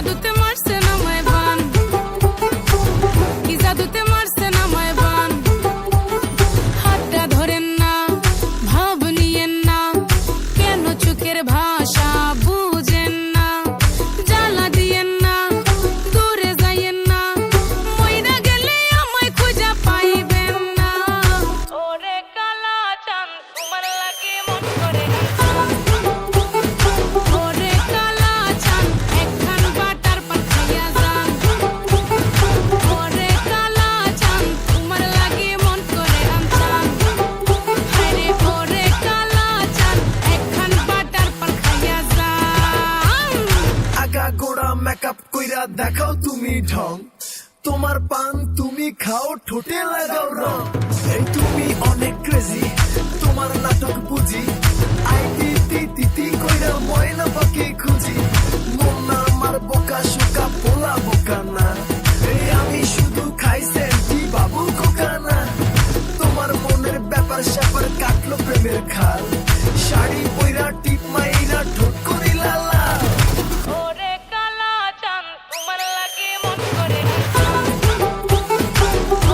জাদুতে মারছে না মায় বান, কি জাদুতে মারছে না মায় বান। হাতটা ধরেন না, ভাব নিয়েন না, কেন চোখের ভাষা বুঝেন না। জ্বালা দিয়েন না, দূরে যাইয়েন না, মইরা গেলে আমায় খুঁজা পাইবেন না। ওরে কালা চাঁদ তোমার লাগে মন করে গান। ওরে কালা চাঁদ একখান বাটার পান খাইয়া যান। ওরে কালা চাঁদ তোমার লাগে মন করে গান। হায়রে ওরে কালা চাঁদ একখান বাটার পান খাইয়া যান। আগা গোড়া মেকআপ কইরা দেখাও তুমি ঢং, তোমার পান তুমি খাও ঠোঁটে লাগাও রং। এই তুমি অনেক ক্রেজি, তোমার নাটক বুঝি, আইটি তিতি কইরা ময়না পাখি খুঁজি। মন না আমার বোকা শোকা পোলা বোকা না, এই আমি শুধু খাই সেন্টি বাবু খোকা না। তোমার মনের ব্যাপার স্যাপার কাটলো প্রেমের খাল, শাড়ি পইরা টিপ মাইরা ঠোঁট করিলা লাল। ওরে কালা চাঁদ তোমার লাগে মন করে গান।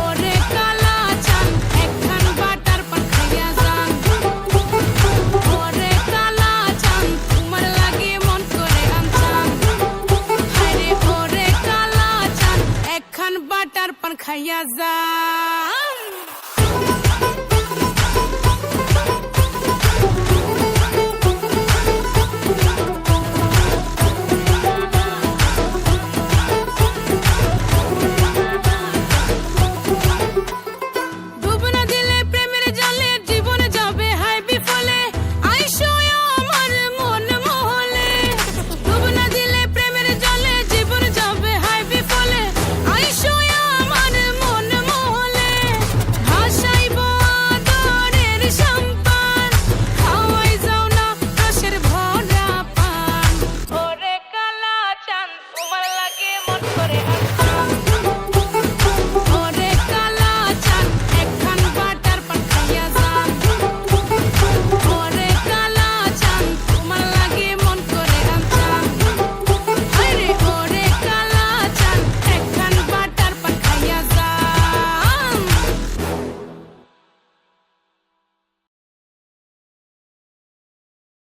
ওরে কালা চাঁদ একখান বাটার পান খাইয়া যান। ওরে কালা চাঁদ তোমার লাগে মন করে গান। হায়রে ওরে কালা চাঁদ একখান বাটার পান খাইয়া যান।